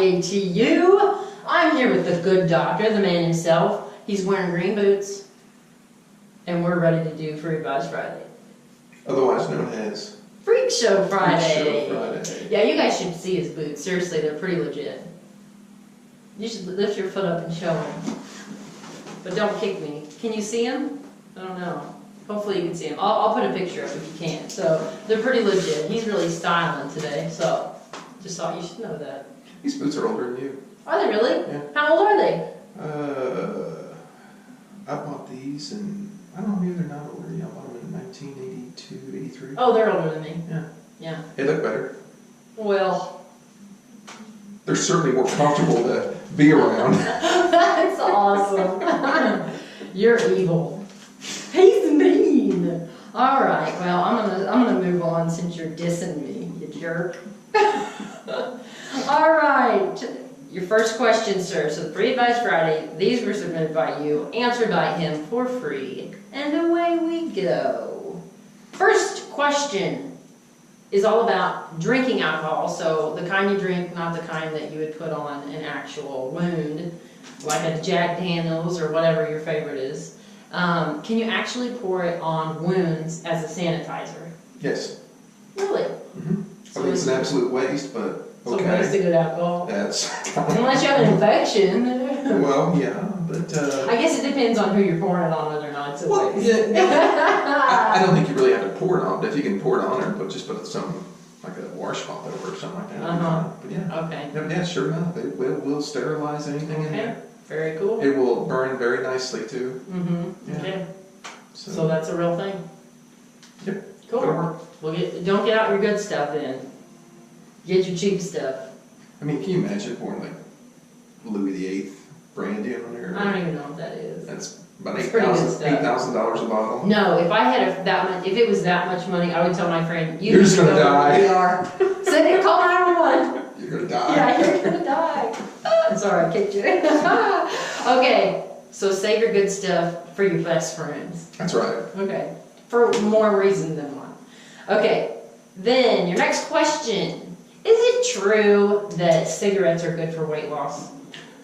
Friday to you. I'm here with the good doctor, the man himself. He's wearing green boots. And we're ready to do Free Advice Friday. Otherwise known as Freak Show Friday. Freak Show Friday. Yeah, you guys should see his boots. Seriously, they're pretty legit. You should lift your foot up and show him. But don't kick me. Can you see him? I don't know. Hopefully you can see him. I'll put a picture up if you can. So they're pretty legit. He's really styling today. So just thought you should know that. These boots are older than you. Are they really? Yeah. How old are they? I bought these and I don't know, maybe they're not older. Yeah, I bought them in 1982, 83. Oh, they're older than me. Yeah. Yeah. They look better. Well. They're certainly more comfortable to be around. That's awesome. You're evil. He's mean. All right. Well, I'm gonna move on since you're dissing me, you jerk. All right. Your first question, sir. So, Free Advice Friday. These were submitted by you, answered by him for free, and away we go. First question is all about drinking alcohol. So, the kind you drink, not the kind that you would put on an actual wound, like a Jack Daniels or whatever your favorite is. Can you actually pour it on wounds as a sanitizer? Yes. Really? Mm-hmm. So I mean, it's an absolute waste, but so okay. waste of good alcohol. That's Unless you have an infection. well, yeah, but I guess it depends on who you're pouring it on, whether or not it's a well, waste. yeah, I don't think you really have to pour it on, but if you can pour it on there, but just put some like a washcloth over or something like that. But yeah. Okay. Yeah, sure enough, it will sterilize anything in there. Very cool. It will burn very nicely too. Mm-hmm. Yeah. Okay. So that's a real thing. Yep. Cool. Well, don't get out your good stuff then. Get your cheap stuff. I mean, can you imagine pouring like Louis VIII brandy on there? I don't even know what that is. That's about It's pretty good stuff. $8,000 a bottle. No, if I had that much, if it was that much money, I would tell my friend, You're just gonna die. We are. Send it, call 911. You're gonna die. Yeah, you're gonna die. I'm sorry, I kicked you. Okay, so save your good stuff for your best friends. That's right. Okay, for more reason than one. Okay, then your next question. Is it true that cigarettes are good for weight loss?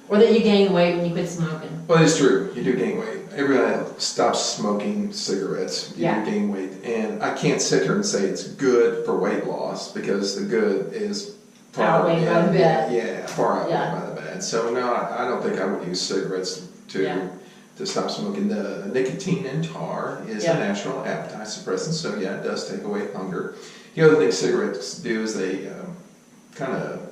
Or that you gain weight when you quit smoking? Well, it's true. You do gain weight. Everybody that stops smoking cigarettes, you do gain weight. And I can't sit here and say it's good for weight loss because the good is far outweighed by the bad. Yeah, far outweighed by the bad. So no, I don't think I would use cigarettes to stop smoking. The nicotine in tar is a natural appetite suppressant, so yeah, it does take away hunger. The other thing cigarettes do is they kind of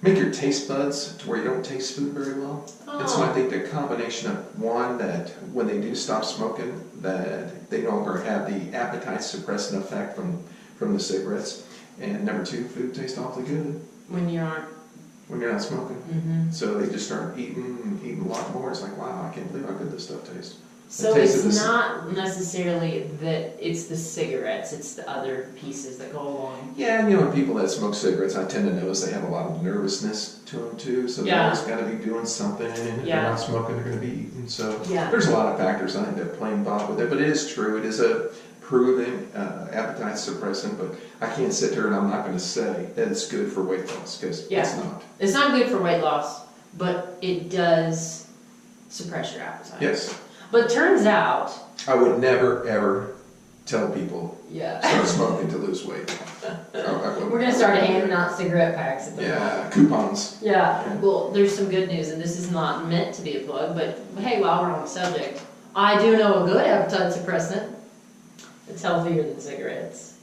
make your taste buds to where you don't taste food very well. And so I think the combination of one, that when they do stop smoking, that they no longer have the appetite suppressant effect from the cigarettes. And number two, food tastes awfully good. When you aren't. When you're not smoking. Mm-hmm. So they just start eating a lot more. It's like, wow, I can't believe how good this stuff tastes. So it's not necessarily that it's the cigarettes, it's the other pieces that go along. Yeah, and when people that smoke cigarettes, I tend to notice they have a lot of nervousness to them too. So they're always got to be doing something. And if they're not smoking, they're going to be eating. So there's a lot of factors I think that play involved with it. But it is true. It is a proven appetite suppressant. But I can't sit there and I'm not going to say that it's good for weight loss because it's not. It's not good for weight loss, but it does suppress your appetite. Yes. But it turns out... I would never, ever tell people start smoking to lose weight. We're going to start handing out cigarette packs. Coupons. Yeah, well, there's some good news, and this is not meant to be a plug, but hey, while we're on the subject, I do know a good appetite suppressant. It's healthier than cigarettes.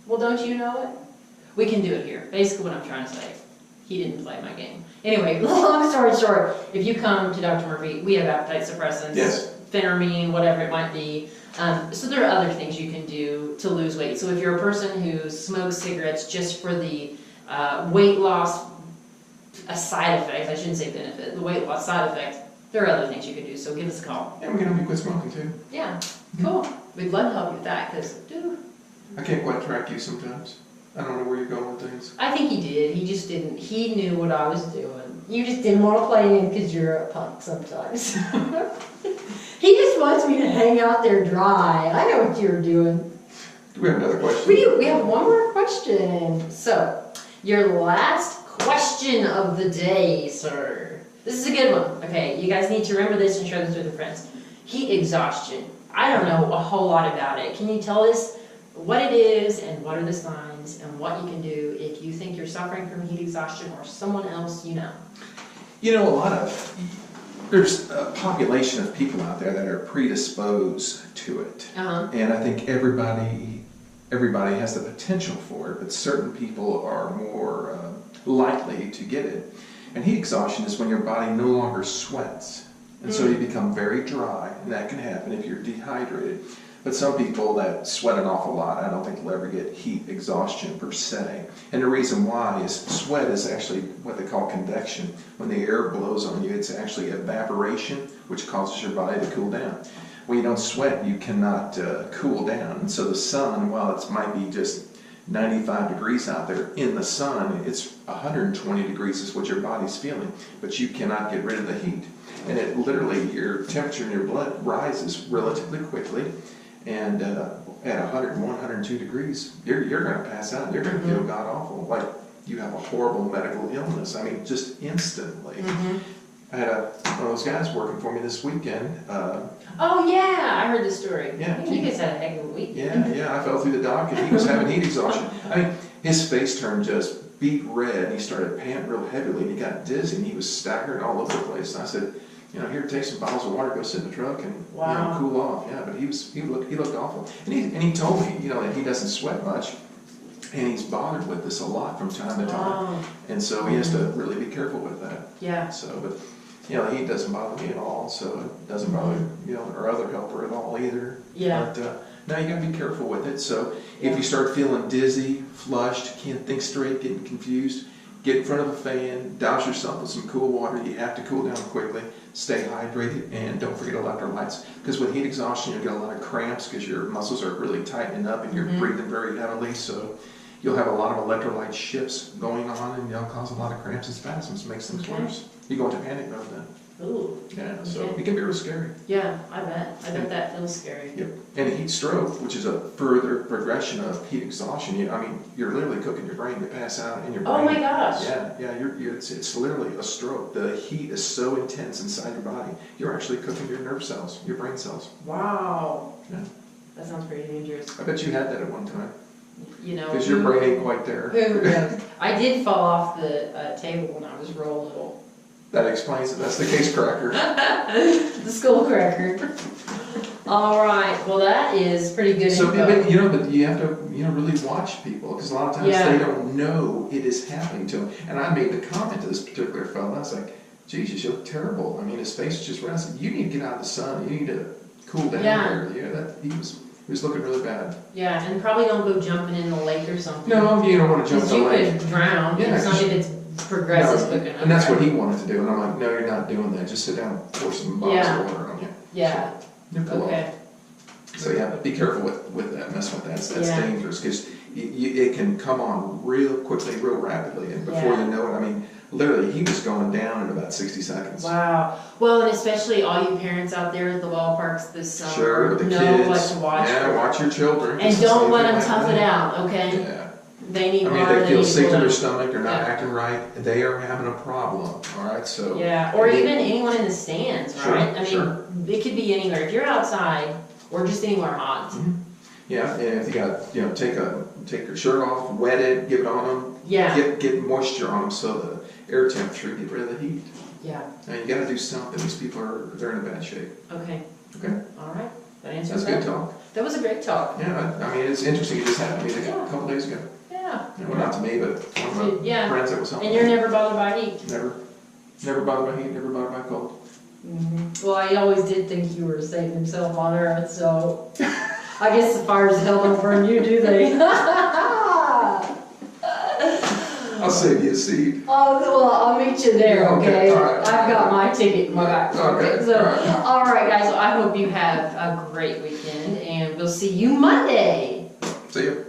Well, don't you know it? We can do it here. Basically what I'm trying to say. He didn't play my game. Anyway, long story short, if you come to Dr. Murphy, we have appetite suppressants, phentermine, whatever it might be. So there are other things you can do to lose weight. So if you're a person who smokes cigarettes just for the weight loss side effect, I shouldn't say benefit, the weight loss side effect, there are other things you can do. So give us a call. Yeah, we can help you quit smoking too. Yeah, cool. We'd love to help you with that because, dude. I can't quite track you sometimes. I don't know where you're going with things. I think he did. He just didn't. He knew what I was doing. You just didn't want to play in because you're a punk sometimes. He just wants me to hang out there dry. I know what you're doing. Do we have another question? We do. We have one more question. So, Your last question of the day, sir. This is a good one. Okay, you guys need to remember this and share this with your friends. Heat exhaustion. I don't know a whole lot about it. Can you tell us what it is and what are the signs and what you can do if you think you're suffering from heat exhaustion or someone else you know? You know, there's a population of people out there that are predisposed to it. And I think everybody has the potential for it, but certain people are more likely to get it. And heat exhaustion is when your body no longer sweats. And so you become very dry, and that can happen if you're dehydrated. But some people that sweat an awful lot, I don't think they'll ever get heat exhaustion per se. And the reason why is sweat is actually what they call convection. When the air blows on you, it's actually evaporation, which causes your body to cool down. When you don't sweat, you cannot cool down. And so the sun, while it might be just 95 degrees out there in the sun, it's 120 degrees is what your body's feeling, but you cannot get rid of the heat. And it literally, your temperature in your blood rises relatively quickly, and at 101, 102 degrees, you're going to pass out. You're going to feel god awful, like you have a horrible medical illness. I mean, just instantly. I had one of those guys working for me this weekend. Oh yeah, I heard the story. Yeah, you guys had a heck of a week. Yeah, I fell through the dock and he was having heat exhaustion. I mean, his face turned just beet red and he started panting real heavily and he got dizzy and he was staggering all over the place. And I said, here, take some bottles of water, go sit in the truck and cool off. Yeah, but he looked awful. And he told me, that he doesn't sweat much. And he's bothered with this a lot from time to time. And so he has to really be careful with that. Yeah. So, but the heat doesn't bother me at all, so it doesn't bother, our other helper at all either. Yeah. But now you gotta be careful with it. So if you start feeling dizzy, flushed, can't think straight, getting confused, get in front of a fan, douse yourself with some cool water. You have to cool down quickly, stay hydrated, and don't forget electrolytes. Because with heat exhaustion, you'll get a lot of cramps because your muscles are really tightening up and you're breathing very heavily. So you'll have a lot of electrolyte shifts going on, and they'll cause a lot of cramps and spasms, makes things worse. You go into panic mode then. Ooh. Yeah, so it can be real scary. Yeah, I bet that feels scary. Yep. And a heat stroke, which is a further progression of heat exhaustion. You're literally cooking your brain. You pass out in your brain. Oh my gosh. Yeah. It's literally a stroke. The heat is so intense inside your body. You're actually cooking your nerve cells, your brain cells. Wow. Yeah. That sounds pretty dangerous. I bet you had that at one time. Because your brain ain't quite there. Who knows? I did fall off the table when I was real little. That explains it. That's the case cracker. The skull cracker. All right. Well, that is pretty good. So, info. but you have to, really watch people because a lot of times they don't know it is happening to them. And I made the comment to this particular fellow. I was like, "Jesus, you look terrible." I mean, his face was just red. I said, "You need to get out of the sun. You need to cool down." Yeah. He was looking really bad. Yeah, and probably don't go jumping in the lake or something. No, you don't want to jump in the lake. Because you could drown. Yeah, it's not if it's progresses quick enough. And that's what he wanted to do. And I'm like, no, you're not doing that. Just sit down and pour some bottles of water on you. Yeah. So, okay. So but be careful with that. Mess with that. That's dangerous because it can come on real quickly, real rapidly, and before you know it, literally, he was going down in about 60 seconds. Wow. Well, and especially all you parents out there at the ballparks this summer. Sure, with the know kids. what to watch. Yeah, watch your children. And don't let them tough it out, okay? Yeah. They need they feel sick to their stomach, they're not acting right, they are having a problem, all right? So or even anyone in the stands, right? Sure. It could be anywhere. If you're outside or just anywhere hot. Yeah, and if you got, take your shirt off, wet it, give it on them. Yeah. Get moisture on them so the air temperature, get rid of the heat. Yeah. Now you got to do something. These people they're in a bad shape. Okay. Okay. All right. That answers That's good talk. That was a great talk. Yeah, it's interesting. It just happened to me a couple days ago. Yeah. Well, not to me, but one of my friends that was helping. And you're never bothered by heat? Never bothered by heat, never bothered by cold. Well, I always did think you were saving himself on Earth, so I guess the fires of hell don't burn you, do they? I'll save you a seat. Oh, well, I'll meet you there, okay? All right. I've got my ticket in my back pocket. Okay. So, all right, guys, so I hope you have a great weekend, and we'll see you Monday. See you.